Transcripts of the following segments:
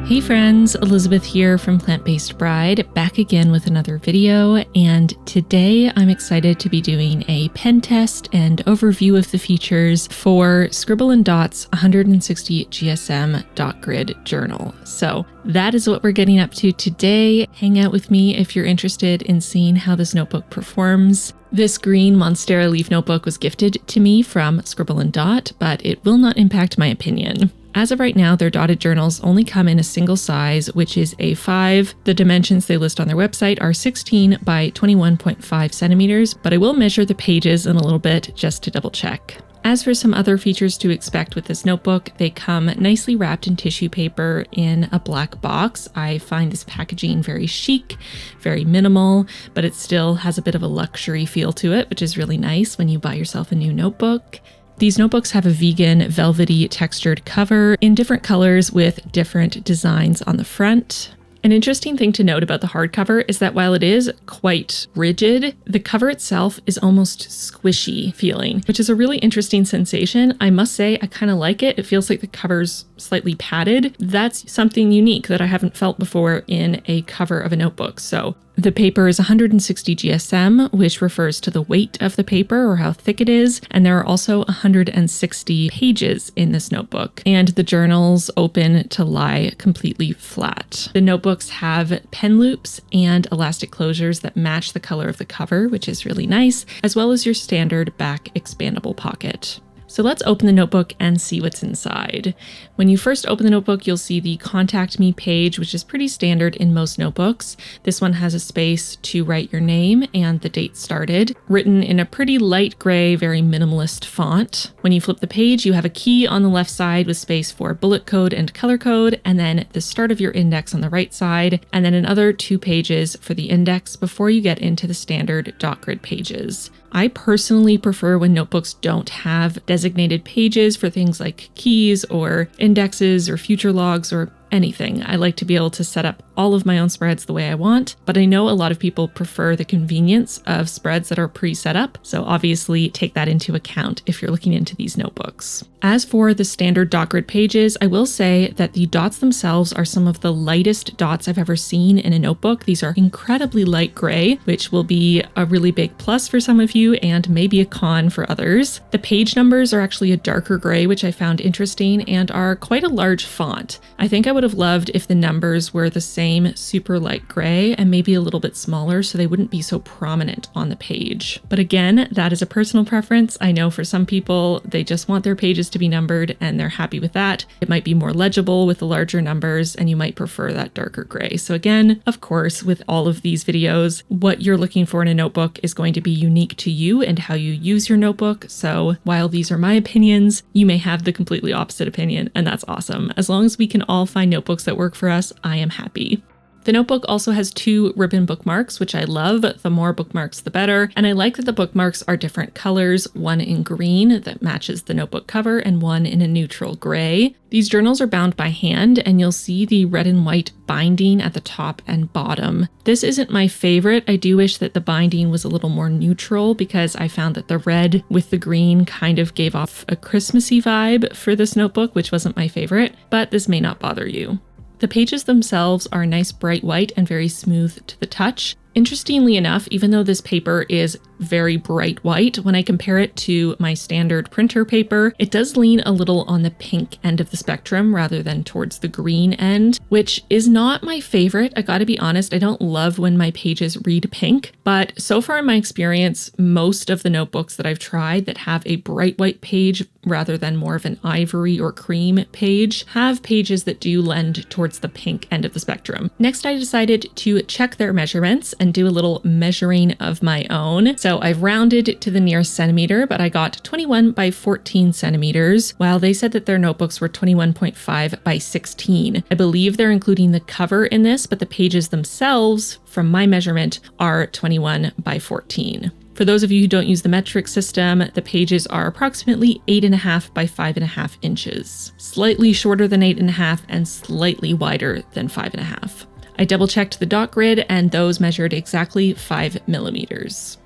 Hey friends, Elizabeth here from Plant-Based Bride, back again with another video, and today I'm excited to be doing a pen test and overview of the features for Scribble Dot's 160 GSM dot grid journal. So that is what we're getting up to today. Hang out with me if you're interested in seeing how this notebook performs. This green Monstera leaf notebook was gifted to me from Scribble Dot, but it will not impact my opinion. As of right now, their dotted journals only come in a single size, which is A5. The dimensions they list on their website are 16 by 21.5 centimeters, but I will measure the pages in a little bit just to double check. As for some other features to expect with this notebook, they come nicely wrapped in tissue paper in a black box. I find this packaging very chic, very minimal, but it still has a bit of a luxury feel to it, which is really nice when you buy yourself a new notebook. These notebooks have a vegan, velvety textured cover in different colors with different designs on the front. An interesting thing to note about the hardcover is that while it is quite rigid, the cover itself is almost squishy feeling, which is a really interesting sensation. I must say, I kind of like it. It feels like the cover's slightly padded. That's something unique that I haven't felt before in a cover of a notebook. So the paper is 160 GSM, which refers to the weight of the paper or how thick it is. And there are also 160 pages in this notebook. And the journals open to lie completely flat. The notebooks have pen loops and elastic closures that match the color of the cover, which is really nice, as well as your standard back expandable pocket. So let's open the notebook and see what's inside. When you first open the notebook, you'll see the Contact Me page, which is pretty standard in most notebooks. This one has a space to write your name and the date started, written in a pretty light gray, very minimalist font. When you flip the page, you have a key on the left side with space for bullet code and color code, and then the start of your index on the right side, and then another 2 pages for the index before you get into the standard dot grid pages. I personally prefer when notebooks don't have designated pages for things like keys or indexes or future logs or anything. I like to be able to set up all of my own spreads the way I want, but I know a lot of people prefer the convenience of spreads that are pre-set up, so obviously take that into account if you're looking into these notebooks. As for the standard dot grid pages, I will say that the dots themselves are some of the lightest dots I've ever seen in a notebook. These are incredibly light gray, which will be a really big plus for some of you and maybe a con for others. The page numbers are actually a darker gray, which I found interesting, and are quite a large font. I think I would have loved if the numbers were the same super light gray and maybe a little bit smaller so they wouldn't be so prominent on the page. But again, that is a personal preference. I know for some people, they just want their pages to be numbered and they're happy with that. It might be more legible with the larger numbers and you might prefer that darker gray. So again, of course, with all of these videos, what you're looking for in a notebook is going to be unique to you and how you use your notebook. So while these are my opinions, you may have the completely opposite opinion, and that's awesome. As long as we can all find notebooks that work for us, I am happy. The notebook also has 2 ribbon bookmarks, which I love. The more bookmarks, the better. And I like that the bookmarks are different colors, one in green that matches the notebook cover and one in a neutral gray. These journals are bound by hand, and you'll see the red and white binding at the top and bottom. This isn't my favorite. I do wish that the binding was a little more neutral because I found that the red with the green kind of gave off a Christmassy vibe for this notebook, which wasn't my favorite, but this may not bother you. The pages themselves are nice bright white and very smooth to the touch. Interestingly enough, even though this paper is very bright white, when I compare it to my standard printer paper, it does lean a little on the pink end of the spectrum rather than towards the green end, which is not my favorite. I gotta be honest, I don't love when my pages read pink, but so far in my experience, most of the notebooks that I've tried that have a bright white page rather than more of an ivory or cream page have pages that do lend towards the pink end of the spectrum. Next, I decided to check their measurements and do a little measuring of my own. So I've rounded to the nearest centimeter, but I got 21 by 14 centimeters, while they said that their notebooks were 21.5 by 16. I believe they're including the cover in this, but the pages themselves, from my measurement, are 21 by 14. For those of you who don't use the metric system, the pages are approximately 8.5 by 5.5 inches, slightly shorter than 8.5 and slightly wider than 5.5. I double checked the dot grid and those measured exactly 5 millimeters.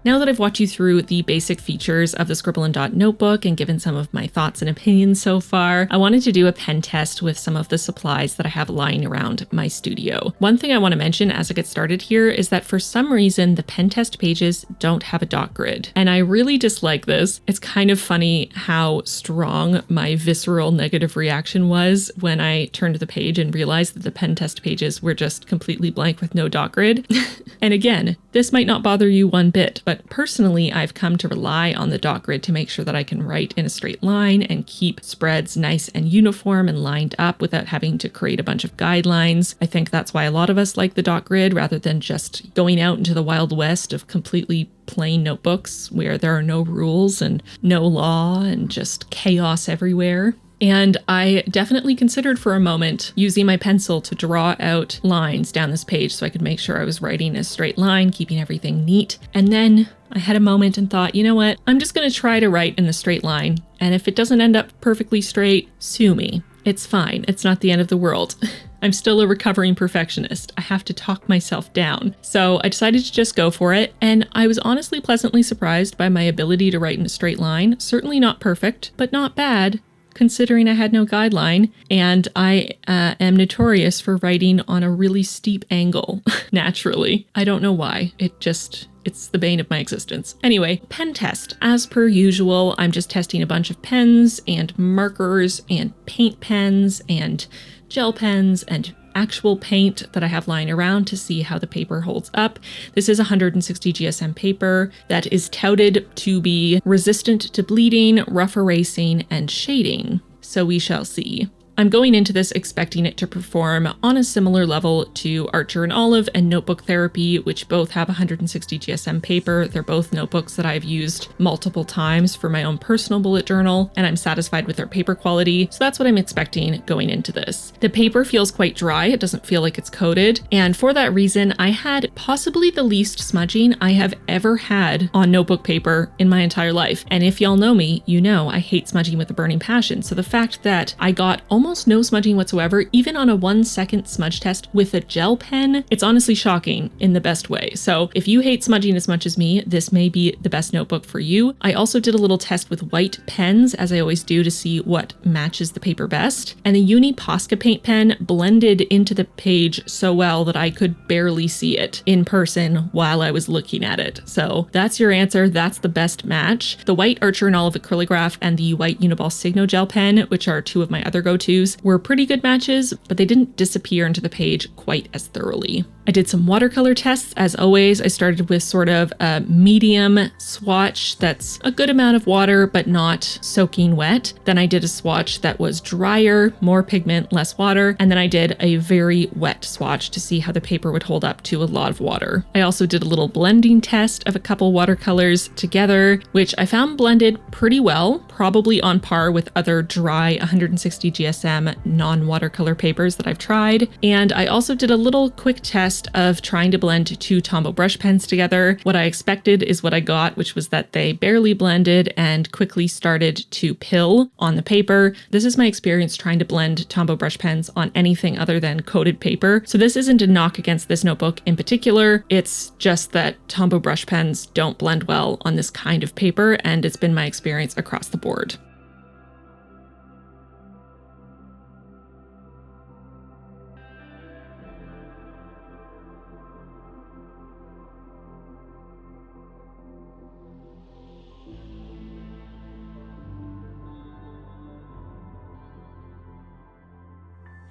Now that I've walked you through the basic features of the Scribble Dot notebook and given some of my thoughts and opinions so far, I wanted to do a pen test with some of the supplies that I have lying around my studio. One thing I want to mention as I get started here is that for some reason, the pen test pages don't have a dot grid. And I really dislike this. It's kind of funny how strong my visceral negative reaction was when I turned the page and realized that the pen test pages were just completely blank with no dot grid. And again, this might not bother you one bit, but personally, I've come to rely on the dot grid to make sure that I can write in a straight line and keep spreads nice and uniform and lined up without having to create a bunch of guidelines. I think that's why a lot of us like the dot grid rather than just going out into the wild west of completely plain notebooks where there are no rules and no law and just chaos everywhere. And I definitely considered for a moment using my pencil to draw out lines down this page so I could make sure I was writing a straight line, keeping everything neat. And then I had a moment and thought, you know what? I'm just going to try to write in a straight line. And if it doesn't end up perfectly straight, sue me. It's fine. It's not the end of the world. I'm still a recovering perfectionist. I have to talk myself down. So I decided to just go for it. And I was honestly pleasantly surprised by my ability to write in a straight line. Certainly not perfect, but not bad, considering I had no guideline, and I am notorious for writing on a really steep angle, naturally. I don't know why. It's the bane of my existence. Anyway, pen test. As per usual, I'm just testing a bunch of pens and markers and paint pens and gel pens and actual paint that I have lying around to see how the paper holds up. This is 160 GSM paper that is touted to be resistant to bleeding, rough erasing, and shading. So we shall see. I'm going into this expecting it to perform on a similar level to Archer and Olive and Notebook Therapy, which both have 160 GSM paper. They're both notebooks that I've used multiple times for my own personal bullet journal, and I'm satisfied with their paper quality. So that's what I'm expecting going into this. The paper feels quite dry. It doesn't feel like it's coated. And for that reason, I had possibly the least smudging I have ever had on notebook paper in my entire life. And if y'all know me, you know I hate smudging with a burning passion. So the fact that I got almost no smudging whatsoever, even on a 1-second smudge test with a gel pen, it's honestly shocking in the best way. So if you hate smudging as much as me, this may be the best notebook for you. I also did a little test with white pens, as I always do, to see what matches the paper best. And the Uni Posca paint pen blended into the page so well that I could barely see it in person while I was looking at it. So that's your answer. That's the best match. The white Archer and Olive Acrylograph and the white Uniball Signo gel pen, which are two of my other go-tos, were pretty good matches, but they didn't disappear into the page quite as thoroughly. I did some watercolor tests. As always, I started with sort of a medium swatch that's a good amount of water, but not soaking wet. Then I did a swatch that was drier, more pigment, less water. And then I did a very wet swatch to see how the paper would hold up to a lot of water. I also did a little blending test of a couple watercolors together, which I found blended pretty well, probably on par with other dry 160 GSM non-watercolor papers that I've tried. And I also did a little quick test of trying to blend two Tombow brush pens together. What I expected is what I got, which was that they barely blended and quickly started to pill on the paper. This is my experience trying to blend Tombow brush pens on anything other than coated paper. So this isn't a knock against this notebook in particular. It's just that Tombow brush pens don't blend well on this kind of paper, and it's been my experience across the board.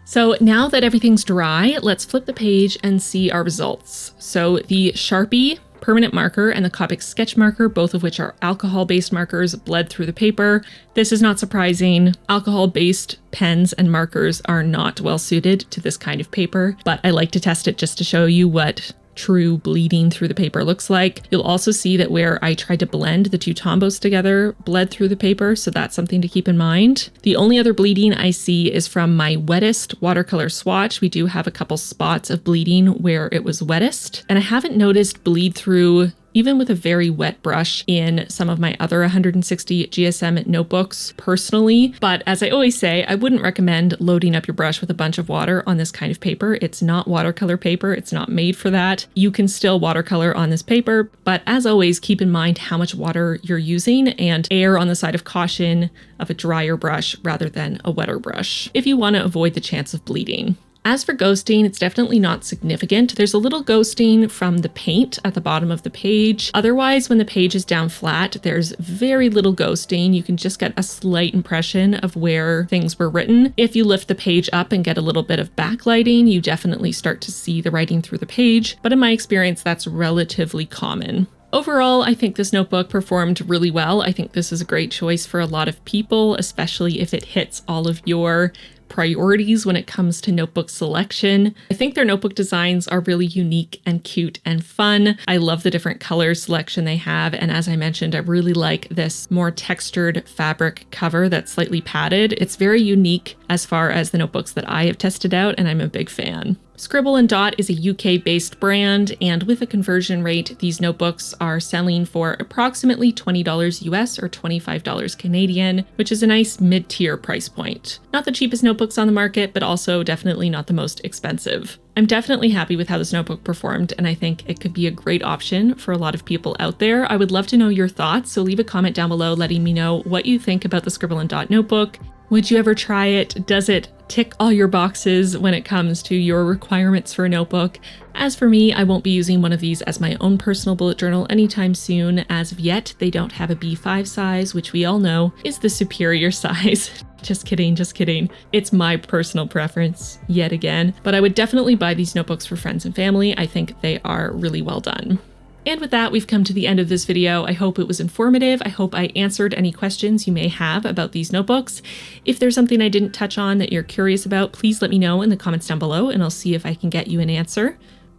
So now that everything's dry, let's flip the page and see our results. So the Sharpie permanent marker and the Copic sketch marker, both of which are alcohol-based markers, bled through the paper. This is not surprising. Alcohol-based pens and markers are not well suited to this kind of paper, but I like to test it just to show you what true bleeding through the paper looks like. You'll also see that where I tried to blend the two Tombows together bled through the paper, so that's something to keep in mind. The only other bleeding I see is from my wettest watercolor swatch. We do have a couple spots of bleeding where it was wettest, and I haven't noticed bleed through even with a very wet brush in some of my other 160 GSM notebooks personally. But as I always say, I wouldn't recommend loading up your brush with a bunch of water on this kind of paper. It's not watercolor paper. It's not made for that. You can still watercolor on this paper, but as always, keep in mind how much water you're using and err on the side of caution of a drier brush rather than a wetter brush if you want to avoid the chance of bleeding. As for ghosting, it's definitely not significant. There's a little ghosting from the paint at the bottom of the page. Otherwise, when the page is down flat, there's very little ghosting. You can just get a slight impression of where things were written. If you lift the page up and get a little bit of backlighting, you definitely start to see the writing through the page. But in my experience, that's relatively common. Overall, I think this notebook performed really well. I think this is a great choice for a lot of people, especially if it hits all of your priorities when it comes to notebook selection. I think their notebook designs are really unique and cute and fun. I love the different color selection they have. And as I mentioned, I really like this more textured fabric cover that's slightly padded. It's very unique as far as the notebooks that I have tested out, and I'm a big fan. Scribble Dot is a UK-based brand, and with a conversion rate, these notebooks are selling for approximately $20 US or $25 Canadian, which is a nice mid-tier price point. Not the cheapest notebooks on the market, but also definitely not the most expensive. I'm definitely happy with how this notebook performed, and I think it could be a great option for a lot of people out there. I would love to know your thoughts, so leave a comment down below letting me know what you think about the Scribble Dot notebook. Would you ever try it? Does it tick all your boxes when it comes to your requirements for a notebook? As for me, I won't be using one of these as my own personal bullet journal anytime soon. As of yet, they don't have a B5 size, which we all know is the superior size. Just kidding, just kidding. It's my personal preference, yet again. But I would definitely buy these notebooks for friends and family. I think they are really well done. And with that, we've come to the end of this video. I hope it was informative. I hope I answered any questions you may have about these notebooks. If there's something I didn't touch on that you're curious about, please let me know in the comments down below, and I'll see if I can get you an answer.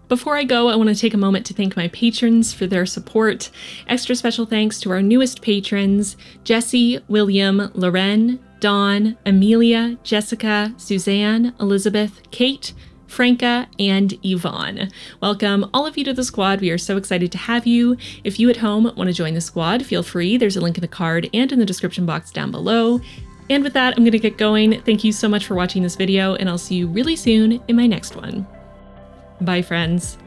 Before I go, I want to take a moment to thank my patrons for their support. Extra special thanks to our newest patrons, Jesse, William, Loren, Dawn, Amelia, Jessica, Suzanne, Elizabeth, Kate, Franca, and Yvonne. Welcome all of you to the squad. We are so excited to have you. If you at home want to join the squad, feel free. There's a link in the card and in the description box down below. And with that, I'm going to get going. Thank you so much for watching this video, and I'll see you really soon in my next one. Bye, friends.